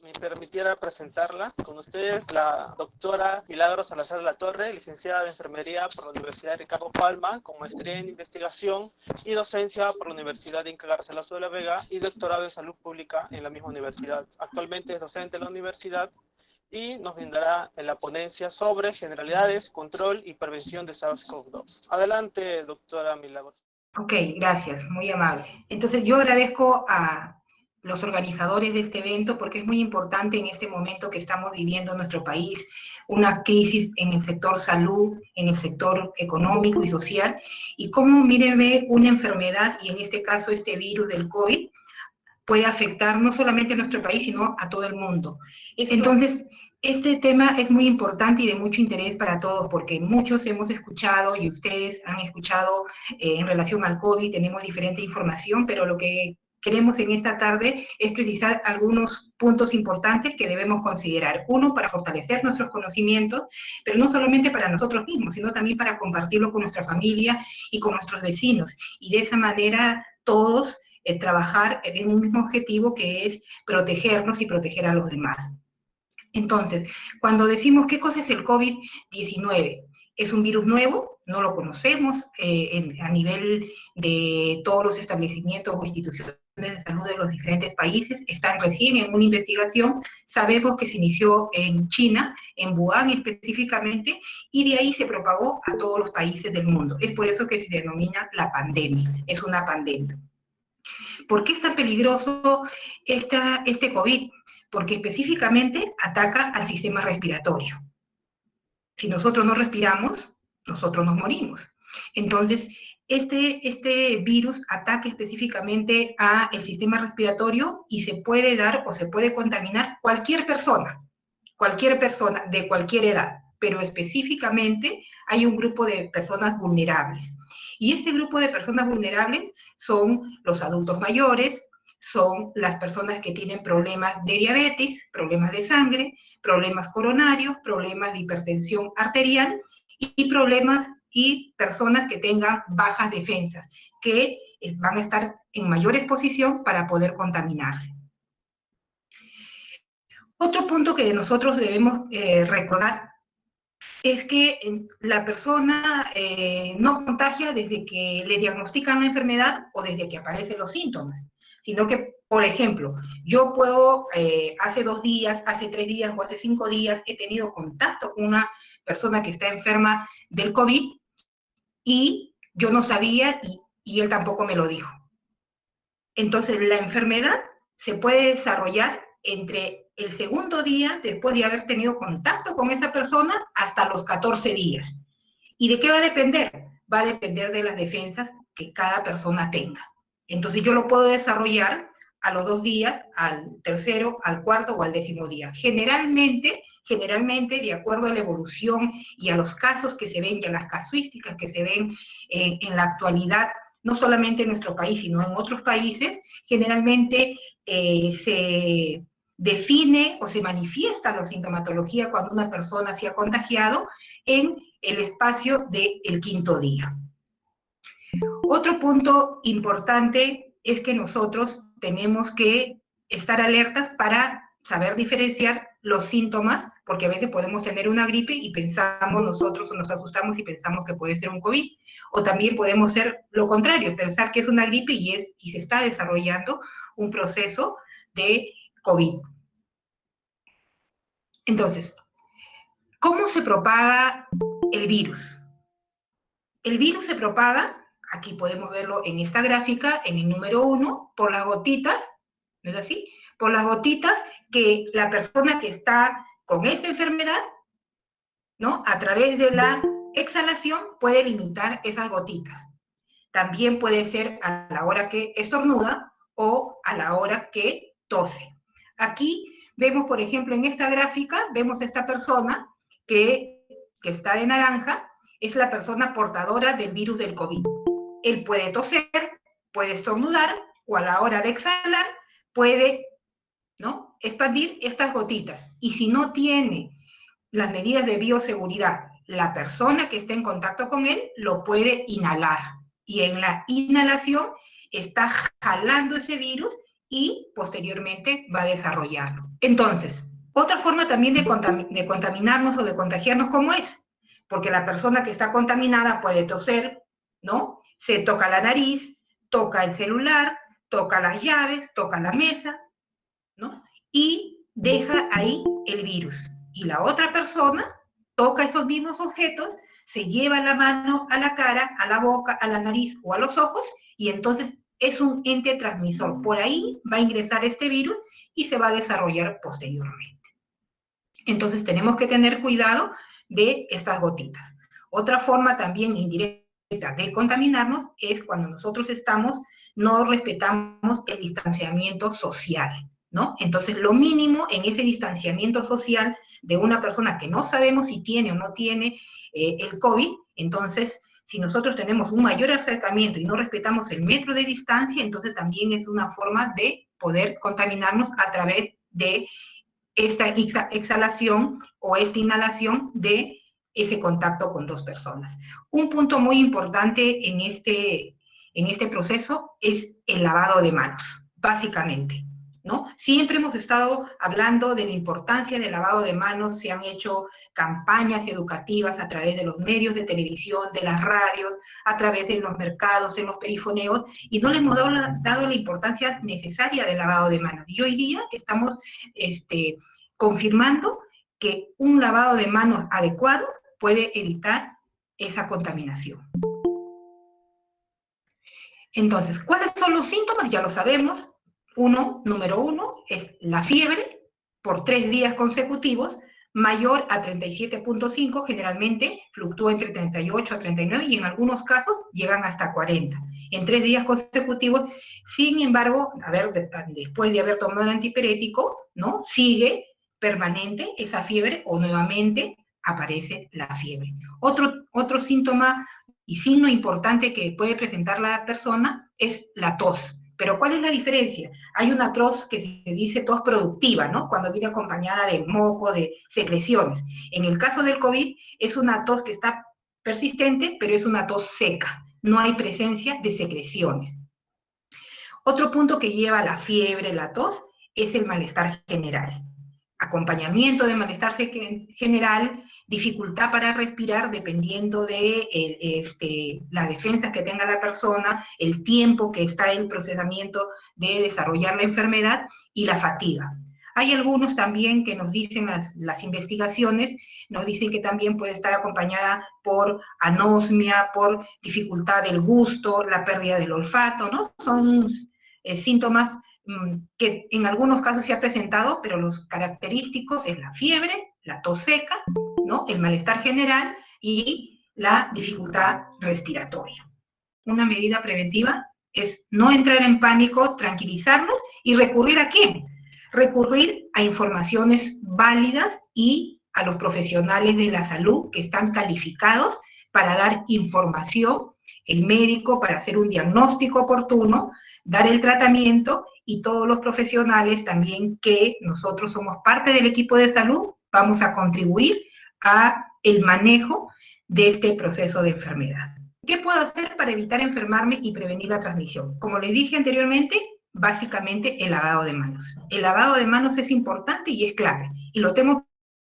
me permitiera presentarla. Con ustedes, la doctora Milagros Salazar Latorre, licenciada de Enfermería por la Universidad Ricardo Palma, con maestría en investigación y docencia por la Universidad Inca Garcilaso de la Vega y doctorado en salud pública en la misma universidad. Actualmente es docente en la universidad y nos brindará en la ponencia sobre generalidades, control y prevención de SARS-CoV-2. Adelante, doctora Milagros. Ok, gracias, muy amable. Entonces yo agradezco a los organizadores de este evento porque es muy importante en este momento que estamos viviendo en nuestro país, una crisis en el sector salud, en el sector económico y social, y cómo, mírenme, una enfermedad, y en este caso este virus del COVID, puede afectar no solamente a nuestro país, sino a todo el mundo. Entonces, este tema es muy importante y de mucho interés para todos, porque muchos hemos escuchado y ustedes han escuchado en relación al COVID, tenemos diferente información, pero lo que queremos en esta tarde es precisar algunos puntos importantes que debemos considerar. Uno, para fortalecer nuestros conocimientos, pero no solamente para nosotros mismos, sino también para compartirlo con nuestra familia y con nuestros vecinos. Y de esa manera todos trabajar en un mismo objetivo, que es protegernos y proteger a los demás. Entonces, cuando decimos qué cosa es el COVID-19, es un virus nuevo, no lo conocemos a nivel de todos los establecimientos o instituciones de salud de los diferentes países, están recién en una investigación, sabemos que se inició en China, en Wuhan específicamente, y de ahí se propagó a todos los países del mundo. Es por eso que se denomina la pandemia, es una pandemia. ¿Por qué es tan peligroso este COVID? Porque específicamente ataca al sistema respiratorio. Si nosotros no respiramos, nosotros nos morimos. Entonces, este virus ataca específicamente al sistema respiratorio y se puede dar o se puede contaminar cualquier persona de cualquier edad, pero específicamente hay un grupo de personas vulnerables. Y este grupo de personas vulnerables son los adultos mayores, son las personas que tienen problemas de diabetes, problemas de sangre, problemas coronarios, problemas de hipertensión arterial y personas que tengan bajas defensas, que van a estar en mayor exposición para poder contaminarse. Otro punto que nosotros debemos recordar es que la persona no contagia desde que le diagnostican la enfermedad o desde que aparecen los síntomas, sino que, por ejemplo, yo puedo, hace 2 días, hace 3 días o hace 5 días, he tenido contacto con una persona que está enferma del COVID y yo no sabía y él tampoco me lo dijo. Entonces, la enfermedad se puede desarrollar entre el segundo día, después de haber tenido contacto con esa persona, hasta los 14 días. ¿Y de qué va a depender? Va a depender de las defensas que cada persona tenga. Entonces yo lo puedo desarrollar a los 2 días, al tercero, al cuarto o al 10º día. Generalmente, de acuerdo a la evolución y a los casos que se ven y a las casuísticas que se ven en la actualidad, no solamente en nuestro país, sino en otros países, generalmente se define o se manifiesta la sintomatología cuando una persona se ha contagiado en el espacio del 5º día. Otro punto importante es que nosotros tenemos que estar alertas para saber diferenciar los síntomas, porque a veces podemos tener una gripe y pensamos nosotros o nos asustamos y pensamos que puede ser un COVID, o también podemos ser lo contrario, pensar que es una gripe y se está desarrollando un proceso de COVID. Entonces, ¿cómo se propaga el virus? El virus se propaga, aquí podemos verlo en esta gráfica, en el número 1, por las gotitas, ¿no es así? Por las gotitas que la persona que está con esta enfermedad, ¿no?, a través de la exhalación puede limitar esas gotitas. También puede ser a la hora que estornuda o a la hora que tose. Aquí vemos, por ejemplo, en esta gráfica, vemos esta persona que está de naranja, es la persona portadora del virus del COVID. Él puede toser, puede estornudar, o a la hora de exhalar puede, ¿no?, expandir estas gotitas. Y si no tiene las medidas de bioseguridad, la persona que está en contacto con él lo puede inhalar. Y en la inhalación está jalando ese virus y posteriormente va a desarrollarlo. Entonces, otra forma también de contaminarnos o de contagiarnos, ¿cómo es? Porque la persona que está contaminada puede toser, ¿no? Se toca la nariz, toca el celular, toca las llaves, toca la mesa, ¿no? Y deja ahí el virus. Y la otra persona toca esos mismos objetos, se lleva la mano a la cara, a la boca, a la nariz o a los ojos, y entonces es un ente transmisor. Por ahí va a ingresar este virus y se va a desarrollar posteriormente. Entonces tenemos que tener cuidado de estas gotitas. Otra forma también indirecta de contaminarnos es cuando nosotros no respetamos el distanciamiento social, ¿no? Entonces lo mínimo en ese distanciamiento social de una persona que no sabemos si tiene o no tiene el COVID, entonces si nosotros tenemos un mayor acercamiento y no respetamos el metro de distancia, entonces también es una forma de poder contaminarnos a través de esta exhalación o esta inhalación de ese contacto con dos personas. Un punto muy importante en este proceso es el lavado de manos, básicamente, ¿no? Siempre hemos estado hablando de la importancia del lavado de manos, se han hecho campañas educativas a través de los medios de televisión, de las radios, a través de los mercados, en los perifoneos, y no le hemos dado la importancia necesaria del lavado de manos. Y hoy día estamos confirmando que un lavado de manos adecuado puede evitar esa contaminación. Entonces, ¿cuáles son los síntomas? Ya lo sabemos. Número uno, es la fiebre por 3 días consecutivos, mayor a 37.5, generalmente fluctúa entre 38 a 39 y en algunos casos llegan hasta 40 en 3 días consecutivos. Sin embargo, después de haber tomado el antipirético, ¿no? Sigue permanente esa fiebre o nuevamente aparece la fiebre. Otro síntoma y signo importante que puede presentar la persona es la tos. Pero ¿cuál es la diferencia? Hay una tos que se dice tos productiva, ¿no? Cuando viene acompañada de moco, de secreciones. En el caso del COVID es una tos que está persistente, pero es una tos seca. No hay presencia de secreciones. Otro punto que lleva la fiebre, la tos, es el malestar general. Acompañamiento de malestar general, dificultad para respirar dependiendo de la defensa que tenga la persona, el tiempo que está en el procesamiento de desarrollar la enfermedad y la fatiga. Hay algunos también que nos dicen las investigaciones, nos dicen que también puede estar acompañada por anosmia, por dificultad del gusto, la pérdida del olfato, ¿no? Son síntomas que en algunos casos se ha presentado, pero los característicos es la fiebre, la tos seca, ¿no? El malestar general y la dificultad respiratoria. Una medida preventiva es no entrar en pánico, tranquilizarnos y recurrir ¿a quién? Recurrir a informaciones válidas y a los profesionales de la salud que están calificados para dar información, el médico para hacer un diagnóstico oportuno, dar el tratamiento y todos los profesionales también que nosotros somos parte del equipo de salud, vamos a contribuir a el manejo de este proceso de enfermedad. ¿Qué puedo hacer para evitar enfermarme y prevenir la transmisión? Como les dije anteriormente, básicamente el lavado de manos. El lavado de manos es importante y es clave, y lo tengo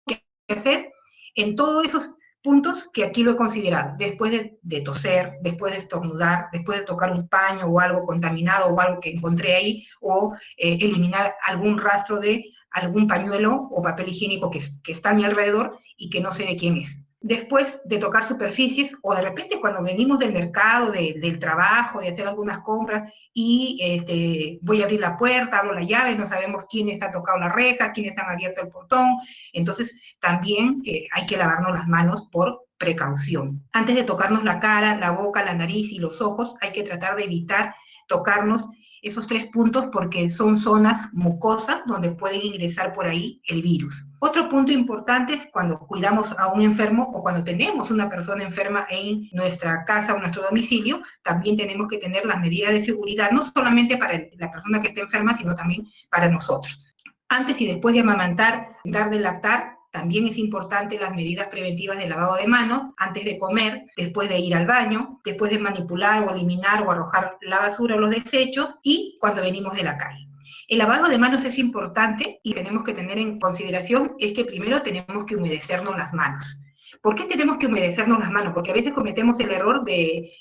que hacer en todos esos puntos que aquí lo he considerado, después de toser, después de estornudar, después de tocar un paño o algo contaminado o algo que encontré ahí, o eliminar algún rastro de algún pañuelo o papel higiénico que está a mi alrededor y que no sé de quién es. Después de tocar superficies, o de repente cuando venimos del mercado, del trabajo, de hacer algunas compras, y voy a abrir la puerta, abro la llave, no sabemos quiénes han tocado la reja, quiénes han abierto el portón, entonces también hay que lavarnos las manos por precaución. Antes de tocarnos la cara, la boca, la nariz y los ojos, hay que tratar de evitar tocarnos esos 3 puntos porque son zonas mucosas donde pueden ingresar por ahí el virus. Otro punto importante es cuando cuidamos a un enfermo o cuando tenemos una persona enferma en nuestra casa o nuestro domicilio, también tenemos que tener las medidas de seguridad, no solamente para la persona que está enferma, sino también para nosotros. Antes y después de amamantar, dar de lactar, también es importante las medidas preventivas de lavado de manos, antes de comer, después de ir al baño, después de manipular o eliminar o arrojar la basura o los desechos, y cuando venimos de la calle. El lavado de manos es importante y tenemos que tener en consideración es que primero tenemos que humedecernos las manos. ¿Por qué tenemos que humedecernos las manos? Porque a veces cometemos el error de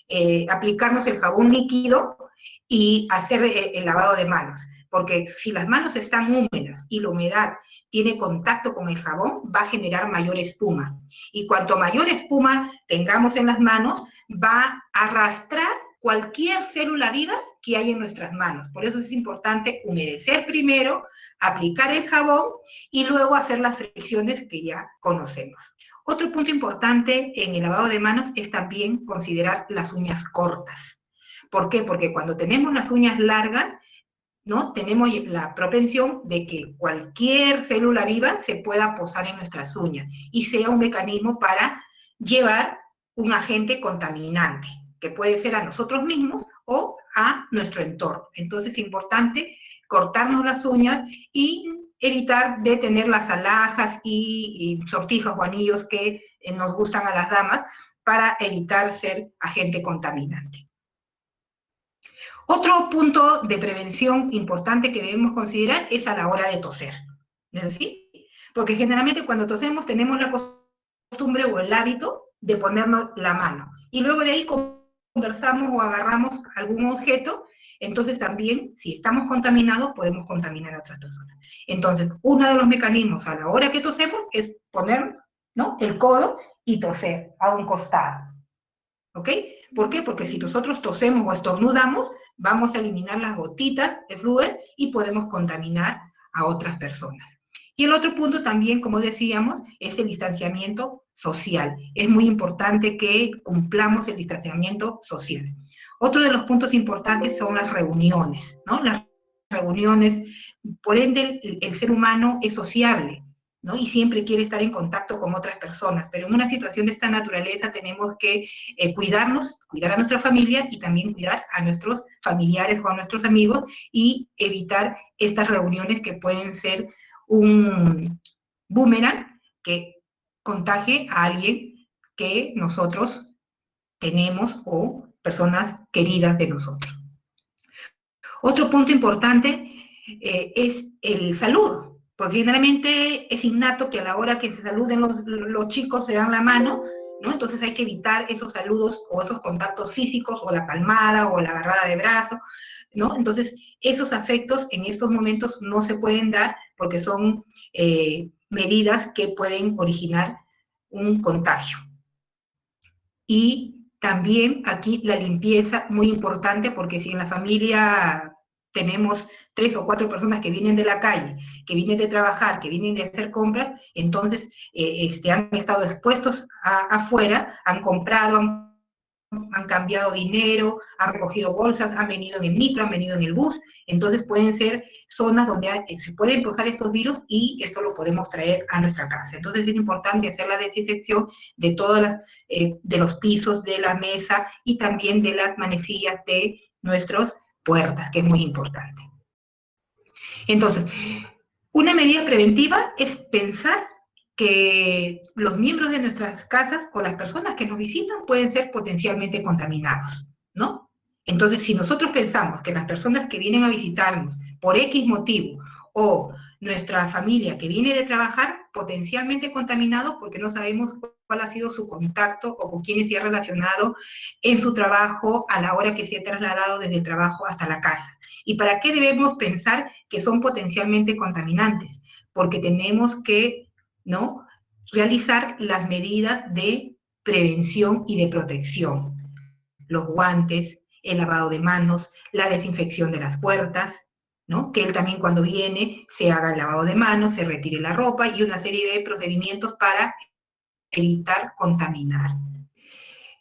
aplicarnos el jabón líquido y hacer el lavado de manos. Porque si las manos están húmedas y la humedad tiene contacto con el jabón, va a generar mayor espuma. Y cuanto mayor espuma tengamos en las manos, va a arrastrar cualquier célula viva que hay en nuestras manos. Por eso es importante humedecer primero, aplicar el jabón y luego hacer las fricciones que ya conocemos. Otro punto importante en el lavado de manos es también considerar las uñas cortas. ¿Por qué? Porque cuando tenemos las uñas largas, ¿no? Tenemos la propensión de que cualquier célula viva se pueda posar en nuestras uñas y sea un mecanismo para llevar un agente contaminante, que puede ser a nosotros mismos o a nuestro entorno. Entonces es importante cortarnos las uñas y evitar de tener las alhajas y sortijas o anillos que nos gustan a las damas para evitar ser agente contaminante. Otro punto de prevención importante que debemos considerar es a la hora de toser, ¿no es así? Porque generalmente cuando tosemos tenemos la costumbre o el hábito de ponernos la mano, y luego de ahí conversamos o agarramos algún objeto, entonces también, si estamos contaminados, podemos contaminar a otras personas. Entonces, uno de los mecanismos a la hora que tosemos es poner, ¿no?, el codo y toser a un costado, ¿ok? ¿Por qué? Porque si nosotros tosemos o estornudamos, vamos a eliminar las gotitas de flujo y podemos contaminar a otras personas. Y el otro punto también, como decíamos, es el distanciamiento social. Es muy importante que cumplamos el distanciamiento social. Otro de los puntos importantes son las reuniones, ¿no? Las reuniones, por ende, el ser humano es sociable, ¿no? Y siempre quiere estar en contacto con otras personas, pero en una situación de esta naturaleza tenemos que cuidarnos, cuidar a nuestra familia y también cuidar a nuestros familiares o a nuestros amigos y evitar estas reuniones que pueden ser un boomerang que contagie a alguien que nosotros tenemos o personas queridas de nosotros. Otro punto importante es el saludo, porque generalmente es innato que a la hora que se saluden los chicos se dan la mano, ¿no? Entonces hay que evitar esos saludos o esos contactos físicos o la palmada o la agarrada de brazo, ¿no? Entonces esos afectos en estos momentos no se pueden dar porque son medidas que pueden originar un contagio. Y también aquí la limpieza, muy importante, porque si en la familia tenemos 3 o 4 personas que vienen de la calle, que vienen de trabajar, que vienen de hacer compras, entonces han estado expuestos afuera, han comprado, han cambiado dinero, han recogido bolsas, han venido en el micro, han venido en el bus, entonces pueden ser zonas donde se pueden posar estos virus y esto lo podemos traer a nuestra casa. Entonces es importante hacer la desinfección de todas las, de los pisos, de la mesa y también de las manecillas de nuestras puertas, que es muy importante. Entonces, una medida preventiva es pensar que los miembros de nuestras casas o las personas que nos visitan pueden ser potencialmente contaminados, ¿no? Entonces, si nosotros pensamos que las personas que vienen a visitarnos por X motivo o nuestra familia que viene de trabajar potencialmente contaminados porque no sabemos cuál ha sido su contacto o con quiénes se ha relacionado en su trabajo a la hora que se ha trasladado desde el trabajo hasta la casa. ¿Y para qué debemos pensar que son potencialmente contaminantes? Porque tenemos que, ¿no?, realizar las medidas de prevención y de protección. Los guantes, el lavado de manos, la desinfección de las puertas, ¿no?, que él también cuando viene se haga el lavado de manos, se retire la ropa y una serie de procedimientos para evitar contaminar.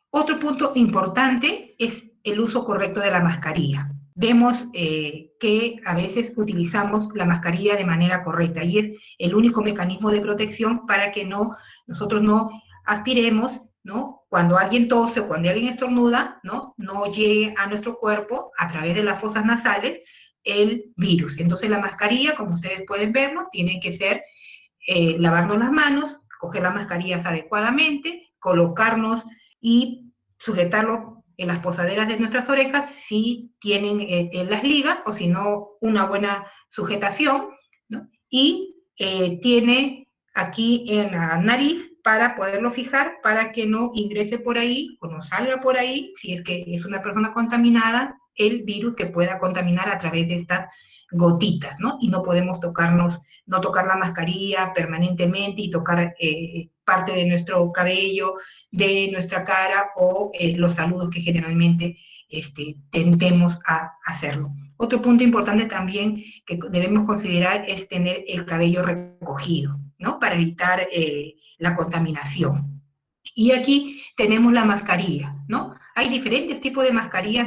Otro punto importante es el uso correcto de la mascarilla. Vemos que a veces utilizamos la mascarilla de manera correcta y es el único mecanismo de protección para que nosotros no aspiremos, ¿no?, cuando alguien tose o cuando alguien estornuda, no llegue a nuestro cuerpo a través de las fosas nasales el virus. Entonces la mascarilla, como ustedes pueden verlo, tiene que ser lavarnos las manos, coger las mascarillas adecuadamente, colocarnos y sujetarlo en las posaderas de nuestras orejas si tienen las ligas o si no una buena sujetación, ¿no? Y tiene aquí en la nariz para poderlo fijar, para que no ingrese por ahí o no salga por ahí, si es que es una persona contaminada, el virus que pueda contaminar a través de estas gotitas, ¿no? Y no podemos no tocar la mascarilla permanentemente y tocar parte de nuestro cabello, de nuestra cara o los saludos que generalmente tendemos a hacerlo. Otro punto importante también que debemos considerar es tener el cabello recogido, ¿no? Para evitar la contaminación. Y aquí tenemos la mascarilla, ¿no? Hay diferentes tipos de mascarillas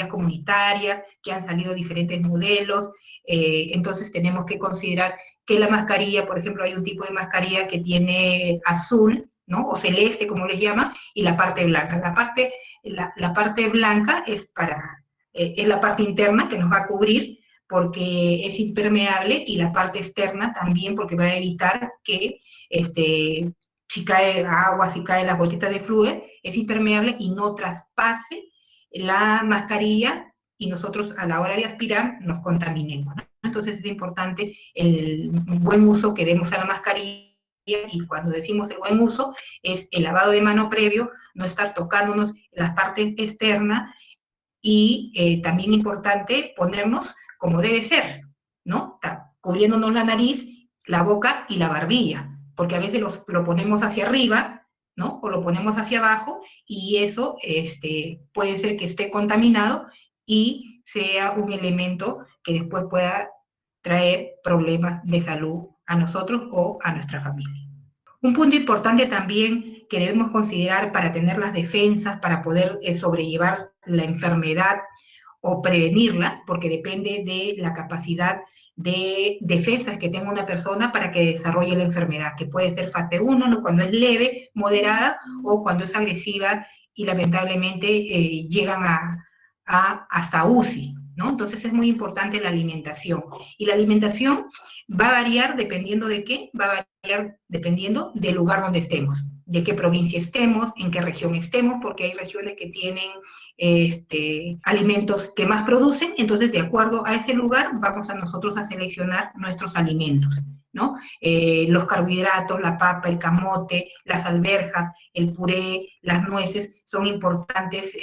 comunitarias, que han salido diferentes modelos, entonces tenemos que considerar que la mascarilla, por ejemplo, hay un tipo de mascarilla que tiene azul, ¿no? O celeste, como les llaman, y la parte blanca. La parte blanca es es la parte interna que nos va a cubrir porque es impermeable, y la parte externa también porque va a evitar que si cae agua, si cae las gotitas de flujo, es impermeable y no traspase la mascarilla y nosotros a la hora de aspirar nos contaminemos, ¿no? Entonces es importante el buen uso que demos a la mascarilla, y cuando decimos el buen uso es el lavado de mano previo, no estar tocándonos las partes externas, y también importante ponernos como debe ser, ¿no? Cubriéndonos la nariz, la boca y la barbilla, porque a veces lo ponemos hacia arriba, ¿no? O lo ponemos hacia abajo, y eso puede ser que esté contaminado y sea un elemento que después pueda traer problemas de salud a nosotros o a nuestra familia. Un punto importante también que debemos considerar para tener las defensas, para poder sobrellevar la enfermedad o prevenirla, porque depende de la capacidad de defensas que tenga una persona para que desarrolle la enfermedad, que puede ser fase 1, ¿no? Cuando es leve, moderada, o cuando es agresiva y lamentablemente llegan hasta UCI, ¿no? Entonces es muy importante la alimentación. Y la alimentación va a variar dependiendo de qué, va a variar dependiendo del lugar donde estemos, de qué provincia estemos, en qué región estemos, porque hay regiones que tienen alimentos que más producen, entonces de acuerdo a ese lugar vamos a nosotros a seleccionar nuestros alimentos, ¿no? Los carbohidratos, la papa, el camote, las alberjas, el puré, las nueces, son importantes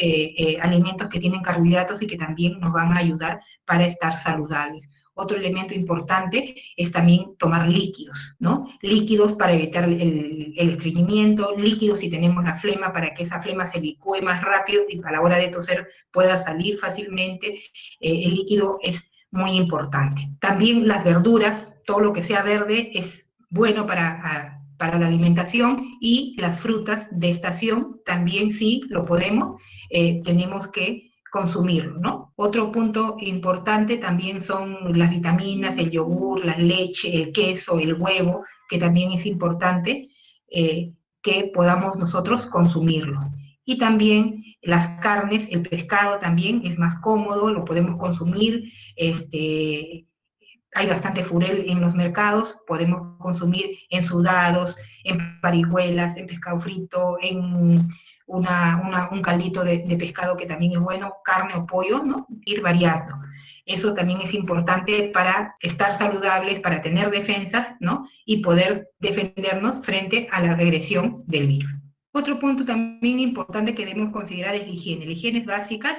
alimentos que tienen carbohidratos y que también nos van a ayudar para estar saludables. Otro elemento importante es también tomar líquidos, ¿no? Líquidos para evitar el estreñimiento, líquidos si tenemos la flema, para que esa flema se licúe más rápido y a la hora de toser pueda salir fácilmente. El líquido es muy importante. También las verduras, todo lo que sea verde es bueno para la alimentación, y las frutas de estación también, sí lo podemos, tenemos que consumirlo, ¿no? Otro punto importante también son las vitaminas, el yogur, la leche, el queso, el huevo, que también es importante que podamos nosotros consumirlo. Y también las carnes, el pescado también es más cómodo, lo podemos consumir, hay bastante furel en los mercados, podemos consumir en sudados, en parihuelas, en pescado frito, en un caldito de pescado que también es bueno, carne o pollo, ¿no? Ir variando. Eso también es importante para estar saludables, para tener defensas, ¿no? Y poder defendernos frente a la regresión del virus. Otro punto también importante que debemos considerar es la higiene. La higiene es básica,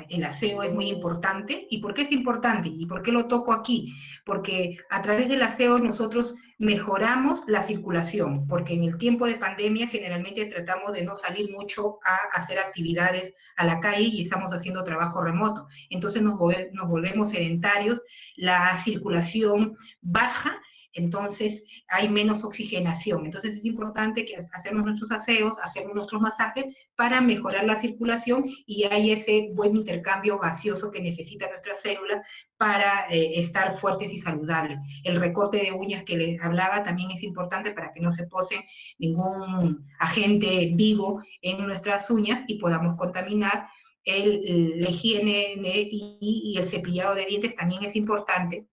el aseo es muy importante. ¿Y por qué es importante? ¿Y por qué lo toco aquí? Porque a través del aseo nosotros mejoramos la circulación, porque en el tiempo de pandemia generalmente tratamos de no salir mucho a hacer actividades a la calle y estamos haciendo trabajo remoto. Entonces nos volvemos sedentarios, la circulación baja, entonces hay menos oxigenación. Entonces es importante que hacemos nuestros aseos, hacemos nuestros masajes para mejorar la circulación, y hay ese buen intercambio gaseoso que necesita nuestra célula para estar fuertes y saludables. El recorte de uñas que les hablaba también es importante para que no se pose ningún agente vivo en nuestras uñas y podamos contaminar. La higiene y el cepillado de dientes también es importante.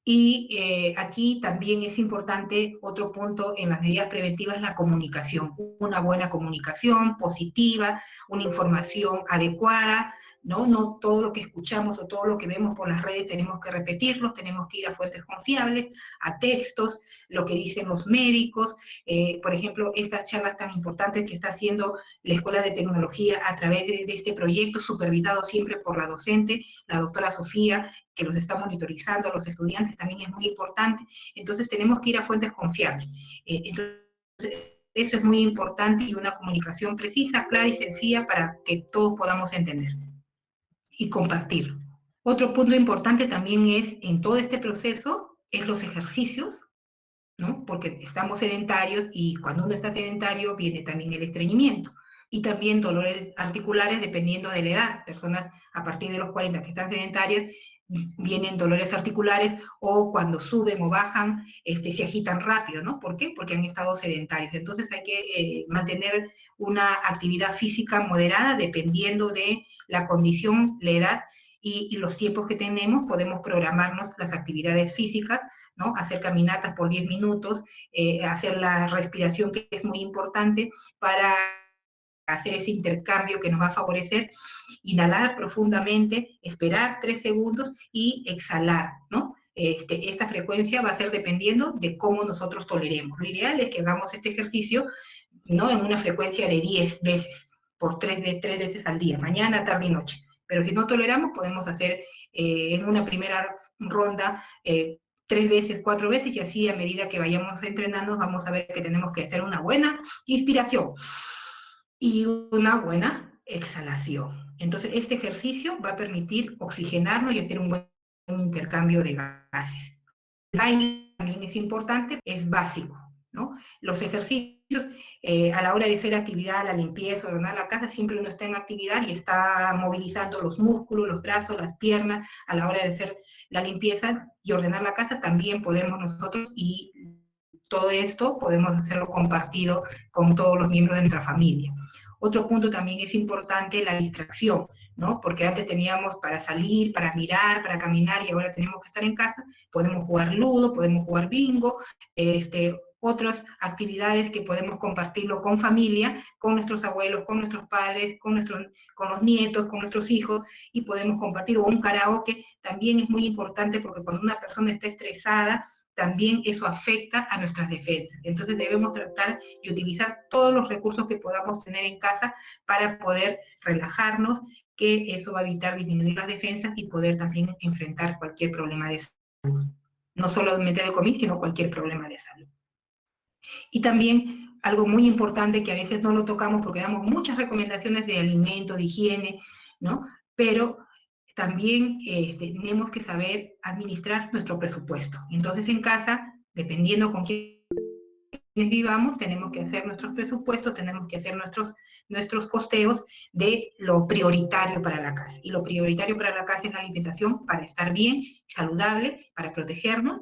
Y aquí también es importante, otro punto en las medidas preventivas, la comunicación. Una buena comunicación positiva, una información adecuada, ¿no? No todo lo que escuchamos o todo lo que vemos por las redes tenemos que repetirlos, tenemos que ir a fuentes confiables, a textos, lo que dicen los médicos, por ejemplo, estas charlas tan importantes que está haciendo la Escuela de Tecnología a través de este proyecto, supervisado siempre por la docente, la doctora Sofía, que los está monitorizando, los estudiantes también es muy importante. Entonces tenemos que ir a fuentes confiables. Entonces, eso es muy importante y una comunicación precisa, clara y sencilla para que todos podamos entender y compartir. Otro punto importante también es, en todo este proceso, es los ejercicios, ¿no? Porque estamos sedentarios y cuando uno está sedentario viene también el estreñimiento y también dolores articulares dependiendo de la edad. Personas a partir de los 40 que están sedentarias vienen dolores articulares o cuando suben o bajan se agitan rápido, ¿no? ¿Por qué? Porque han estado sedentarios. Entonces hay que mantener una actividad física moderada dependiendo de la condición, la edad y los tiempos que tenemos. Podemos programarnos las actividades físicas, ¿no? Hacer caminatas por 10 minutos, hacer la respiración, que es muy importante para hacer ese intercambio que nos va a favorecer, inhalar profundamente, esperar 3 segundos y exhalar, ¿no? Esta frecuencia va a ser dependiendo de cómo nosotros toleremos. Lo ideal es que hagamos este ejercicio, ¿no? En una frecuencia de 10 veces, por 3 veces al día, mañana, tarde y noche. Pero si no toleramos, podemos hacer en una primera ronda 3 veces, 4 veces, y así a medida que vayamos entrenando vamos a ver que tenemos que hacer una buena inspiración y una buena exhalación. Entonces, este ejercicio va a permitir oxigenarnos y hacer un buen intercambio de gases. El baile también es importante, es básico, ¿no? Los ejercicios, a la hora de hacer actividad, la limpieza, ordenar la casa, siempre uno está en actividad y está movilizando los músculos, los brazos, las piernas. A la hora de hacer la limpieza y ordenar la casa, también podemos nosotros, y todo esto podemos hacerlo compartido con todos los miembros de nuestra familia. Otro punto también es importante, la distracción, ¿no? Porque antes teníamos para salir, para mirar, para caminar, y ahora tenemos que estar en casa. Podemos jugar ludo, podemos jugar bingo, otras actividades que podemos compartirlo con familia, con nuestros abuelos, con nuestros padres, con los nietos, con nuestros hijos, y podemos compartir, o un karaoke. También es muy importante porque cuando una persona está estresada, también eso afecta a nuestras defensas. Entonces debemos tratar y utilizar todos los recursos que podamos tener en casa para poder relajarnos, que eso va a evitar disminuir las defensas y poder también enfrentar cualquier problema de salud. No solamente de COVID, sino cualquier problema de salud. Y también algo muy importante que a veces no lo tocamos porque damos muchas recomendaciones de alimento, de higiene, ¿no? Pero también tenemos que saber administrar nuestro presupuesto. Entonces en casa, dependiendo con quién vivamos, tenemos que hacer nuestros presupuestos, tenemos que hacer nuestros costeos de lo prioritario para la casa. Y lo prioritario para la casa es la alimentación para estar bien, saludable, para protegernos,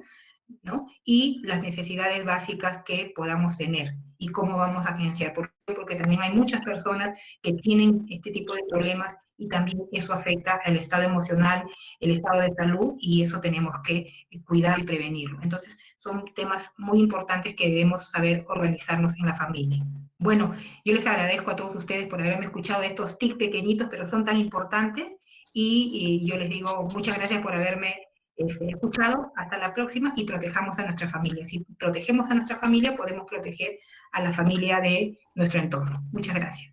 ¿no? Y las necesidades básicas que podamos tener y cómo vamos a financiar. ¿Por qué? Porque también hay muchas personas que tienen este tipo de problemas y también eso afecta el estado emocional, el estado de salud, y eso tenemos que cuidar y prevenirlo. Entonces, son temas muy importantes que debemos saber organizarnos en la familia. Bueno, yo les agradezco a todos ustedes por haberme escuchado estos tips pequeñitos, pero son tan importantes, y yo les digo muchas gracias por haberme escuchado. Hasta la próxima, y protejamos a nuestra familia. Si protegemos a nuestra familia, podemos proteger a la familia de nuestro entorno. Muchas gracias.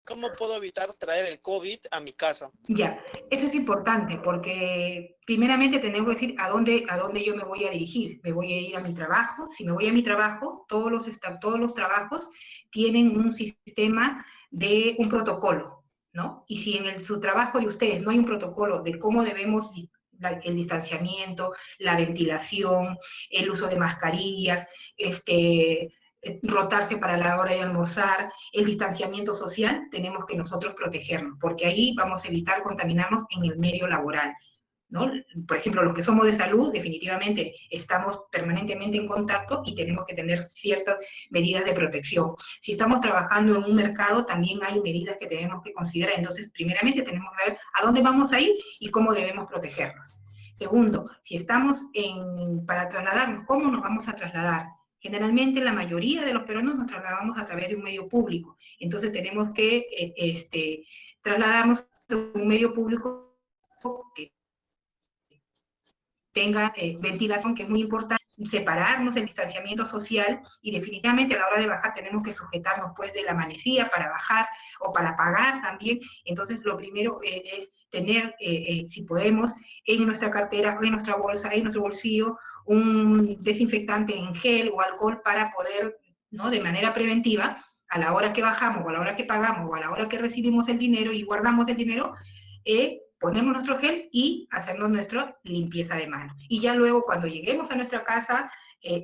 ¿Cómo puedo evitar traer el COVID a mi casa? Ya, eso es importante porque primeramente tengo que decir a dónde yo me voy a dirigir. Me voy a ir a mi trabajo. Si me voy a mi trabajo, todos los trabajos tienen un sistema de un protocolo, ¿no? Y si en su trabajo de ustedes no hay un protocolo de cómo debemos el distanciamiento, la ventilación, el uso de mascarillas, rotarse para la hora de almorzar, el distanciamiento social, tenemos que nosotros protegernos, porque ahí vamos a evitar contaminarnos en el medio laboral, ¿no? Por ejemplo, los que somos de salud, definitivamente estamos permanentemente en contacto y tenemos que tener ciertas medidas de protección. Si estamos trabajando en un mercado, también hay medidas que tenemos que considerar. Entonces, primeramente tenemos que saber a dónde vamos a ir y cómo debemos protegernos. Segundo, si estamos para trasladarnos, ¿cómo nos vamos a trasladar? Generalmente la mayoría de los peruanos nos trasladamos a través de un medio público, entonces tenemos que trasladarnos a un medio público que tenga ventilación, que es muy importante, separarnos el distanciamiento social, y definitivamente a la hora de bajar tenemos que sujetarnos pues de la manecilla para bajar o para pagar también. Entonces lo primero es tener, si podemos, en nuestra cartera, en nuestra bolsa, en nuestro bolsillo, un desinfectante en gel o alcohol para poder, ¿no?, de manera preventiva, a la hora que bajamos o a la hora que pagamos o a la hora que recibimos el dinero y guardamos el dinero, ponemos nuestro gel y hacernos nuestra limpieza de manos. Y ya luego, cuando lleguemos a nuestra casa,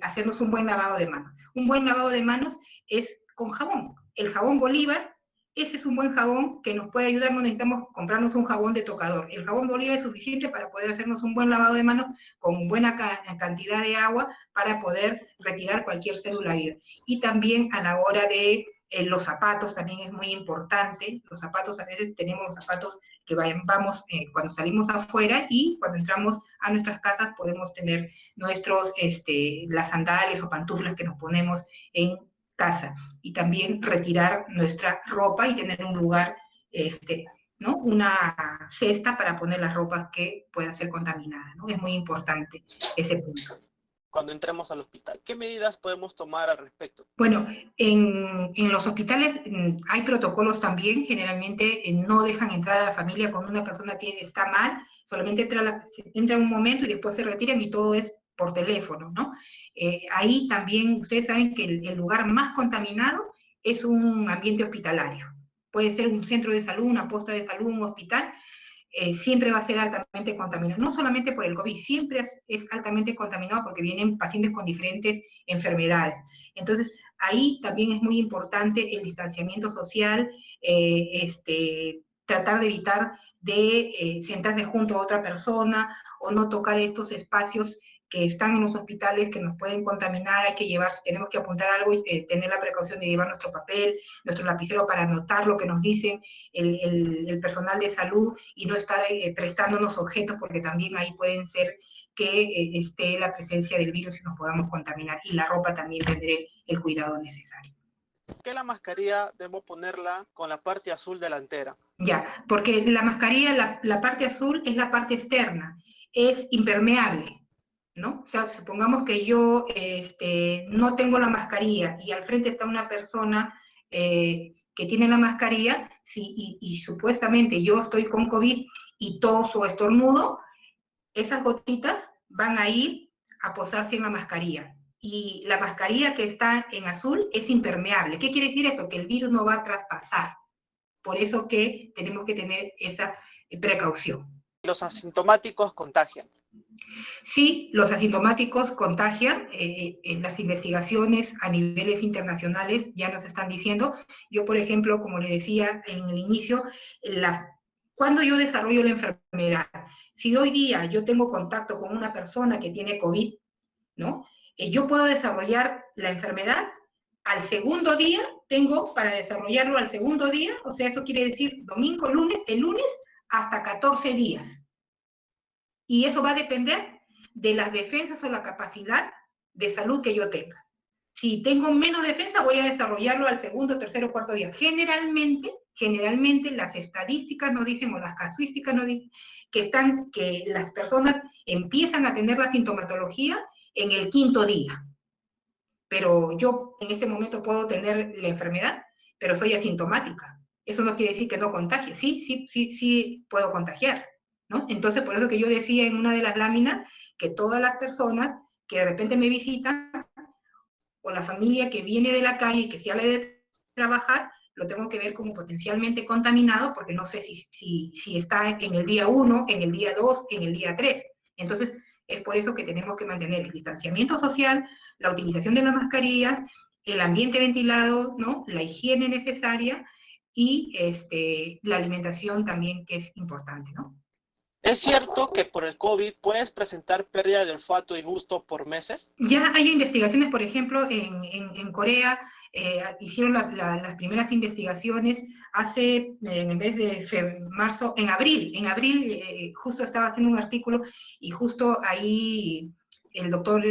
hacernos un buen lavado de manos. Un buen lavado de manos es con jabón. El jabón Bolívar, ese es un buen jabón que nos puede ayudar, no necesitamos comprarnos un jabón de tocador. El jabón Bolívar es suficiente para poder hacernos un buen lavado de manos con buena cantidad de agua para poder retirar cualquier célula viva. Y también a la hora de los zapatos también es muy importante. Los zapatos, a veces tenemos los zapatos que vamos cuando salimos afuera, y cuando entramos a nuestras casas podemos tener nuestros, las sandalias o pantuflas que nos ponemos en casa, y también retirar nuestra ropa y tener un lugar, ¿no?, una cesta para poner las ropas que puedan ser contaminadas, ¿no? Es muy importante ese punto. Cuando entremos al hospital, ¿qué medidas podemos tomar al respecto? Bueno, en los hospitales hay protocolos también. Generalmente no dejan entrar a la familia cuando una persona está mal, solamente entra un momento y después se retiran, y todo es por teléfono, ¿no? Ahí también ustedes saben que el lugar más contaminado es un ambiente hospitalario. Puede ser un centro de salud, una posta de salud, un hospital. Siempre va a ser altamente contaminado, no solamente por el COVID, siempre es altamente contaminado porque vienen pacientes con diferentes enfermedades. Entonces, ahí también es muy importante el distanciamiento social, tratar de evitar de sentarse junto a otra persona o no tocar estos espacios que están en los hospitales que nos pueden contaminar. Hay que llevar, si tenemos que apuntar algo, tener la precaución de llevar nuestro papel, nuestro lapicero para anotar lo que nos dicen el personal de salud, y no estar prestándonos objetos, porque también ahí pueden ser que esté la presencia del virus y nos podamos contaminar. Y la ropa también tendrá el cuidado necesario. ¿Por qué la mascarilla debo ponerla con la parte azul delantera? Ya, porque la mascarilla, la parte azul es la parte externa, es impermeable, ¿no? O sea, supongamos que yo no tengo la mascarilla y al frente está una persona que tiene la mascarilla, sí, y supuestamente yo estoy con COVID y toso o estornudo, esas gotitas van a ir a posarse en la mascarilla. Y la mascarilla que está en azul es impermeable. ¿Qué quiere decir eso? Que el virus no va a traspasar. Por eso que tenemos que tener esa precaución. Los asintomáticos contagian. Sí, los asintomáticos contagian. En las investigaciones a niveles internacionales ya nos están diciendo. Yo, por ejemplo, como le decía en el inicio, cuando yo desarrollo la enfermedad, si hoy día yo tengo contacto con una persona que tiene COVID, ¿no? Yo puedo desarrollar la enfermedad al segundo día, tengo para desarrollarlo al segundo día, o sea, eso quiere decir domingo, lunes, el lunes, hasta 14 días. Y eso va a depender de las defensas o la capacidad de salud que yo tenga. Si tengo menos defensa, voy a desarrollarlo al segundo, tercero, cuarto día. Generalmente las estadísticas nos dicen, o las casuísticas nos dicen, que las personas empiezan a tener la sintomatología en el quinto día. Pero yo en este momento puedo tener la enfermedad, pero soy asintomática. Eso no quiere decir que no contagie. Sí puedo contagiar, ¿no? Entonces, por eso que yo decía en una de las láminas que todas las personas que de repente me visitan, o la familia que viene de la calle y que sale de trabajar, lo tengo que ver como potencialmente contaminado, porque no sé si está en el día 1, en el día 2, en el día 3. Entonces, es por eso que tenemos que mantener el distanciamiento social, la utilización de la mascarilla, el ambiente ventilado, ¿no?, la higiene necesaria, y la alimentación también, que es importante, ¿no? ¿Es cierto que por el COVID puedes presentar pérdida de olfato y gusto por meses? Ya hay investigaciones, por ejemplo, en Corea, hicieron las primeras investigaciones hace, en el mes de marzo, en abril, justo estaba haciendo un artículo, y justo ahí el doctor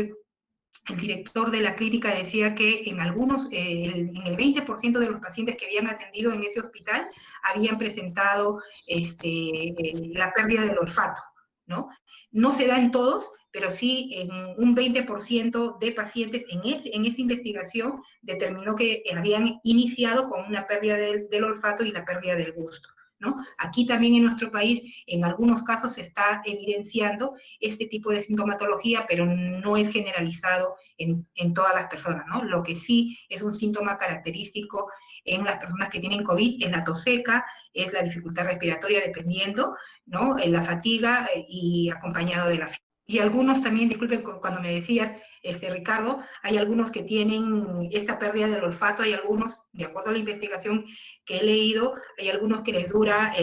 el director de la clínica decía que en en el 20% de los pacientes que habían atendido en ese hospital habían presentado la pérdida del olfato, ¿no? No se da en todos, pero sí en un 20% de pacientes en esa investigación determinó que habían iniciado con una pérdida del olfato y la pérdida del gusto, ¿no? Aquí también en nuestro país, en algunos casos se está evidenciando este tipo de sintomatología, pero no es generalizado en todas las personas, ¿no? Lo que sí es un síntoma característico en las personas que tienen COVID es la tos seca, es la dificultad respiratoria dependiendo, ¿no? La fatiga y acompañado de la fiebre. Y algunos también, disculpen, cuando me decías, Ricardo, hay algunos que tienen esta pérdida del olfato, hay algunos, de acuerdo a la investigación que he leído, hay algunos que les dura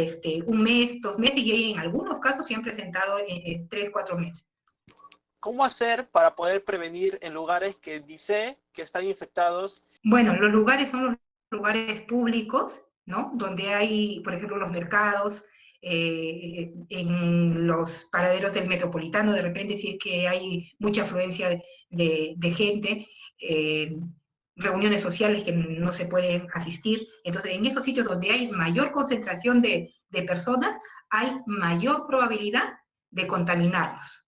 un mes, 2 meses, y en algunos casos se han presentado en 3, 4 meses. ¿Cómo hacer para poder prevenir en lugares que dice que están infectados? Bueno, los lugares son los lugares públicos, ¿no? Donde hay, por ejemplo, los mercados, en los paraderos del metropolitano, de repente, si es que hay mucha afluencia de gente, reuniones sociales que no se pueden asistir. Entonces, en esos sitios donde hay mayor concentración de personas, hay mayor probabilidad de contaminarlos,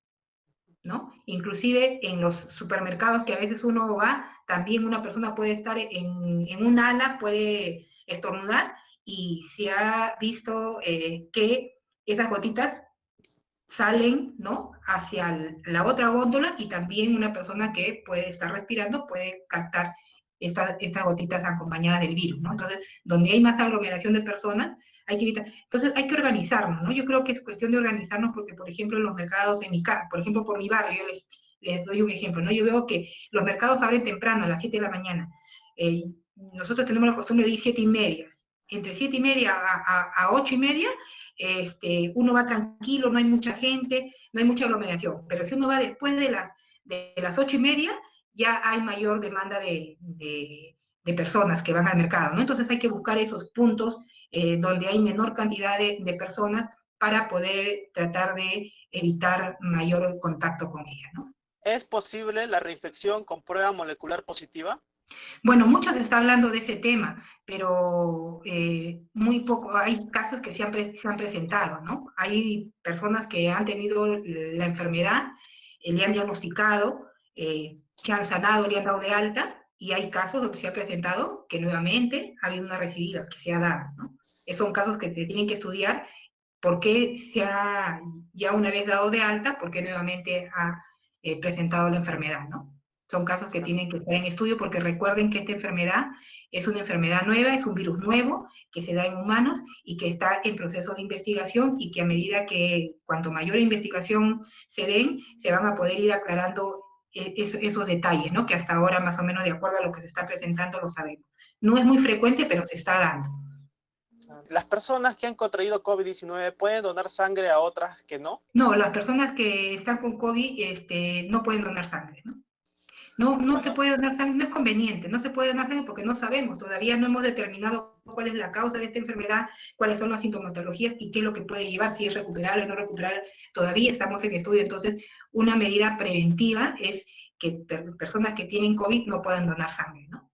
¿no? Inclusive en los supermercados que a veces uno va, también una persona puede estar en un ala, puede estornudar, y se ha visto que esas gotitas salen, ¿no?, hacia la otra góndola, y también una persona que puede estar respirando puede captar estas gotitas acompañadas del virus, ¿no? Entonces, donde hay más aglomeración de personas, hay que evitar. Entonces, hay que organizarnos, ¿no? Yo creo que es cuestión de organizarnos porque, por ejemplo, en los mercados, en mi casa, por ejemplo, por mi barrio, yo les doy un ejemplo, ¿no? Yo veo que los mercados abren temprano, a las 7 de la mañana. Eh, Nosotros tenemos la costumbre de ir 7:30. Entre 7:30 a 8:30, uno va tranquilo, no hay mucha gente, no hay mucha aglomeración. Pero si uno va después de las 8:30, ya hay mayor demanda de personas que van al mercado, ¿no? Entonces hay que buscar esos puntos donde hay menor cantidad de personas para poder tratar de evitar mayor contacto con ellas, ¿no? ¿Es posible la reinfección con prueba molecular positiva? Bueno, mucho se está hablando de ese tema, pero muy poco, hay casos que se han presentado, ¿no? Hay personas que han tenido la enfermedad, le han diagnosticado, se han sanado, le han dado de alta, y hay casos donde se ha presentado que nuevamente ha habido una recidiva que se ha dado, ¿no? Son casos que se tienen que estudiar, por qué se ha ya una vez dado de alta, por qué nuevamente ha presentado la enfermedad, ¿no? Son casos que tienen que estar en estudio, porque recuerden que esta enfermedad es una enfermedad nueva, es un virus nuevo que se da en humanos y que está en proceso de investigación, y que a medida que cuanto mayor investigación se den, se van a poder ir aclarando esos detalles, ¿no? Que hasta ahora, más o menos de acuerdo a lo que se está presentando, lo sabemos. No es muy frecuente, pero se está dando. ¿Las personas que han contraído COVID-19 pueden donar sangre a otras que no? No, las personas que están con COVID no pueden donar sangre, ¿no? No se puede donar sangre, no es conveniente, no se puede donar sangre porque no sabemos, todavía no hemos determinado cuál es la causa de esta enfermedad, cuáles son las sintomatologías y qué es lo que puede llevar, si es recuperable o no recuperable, todavía estamos en estudio. Entonces, una medida preventiva es que personas que tienen COVID no puedan donar sangre, ¿no?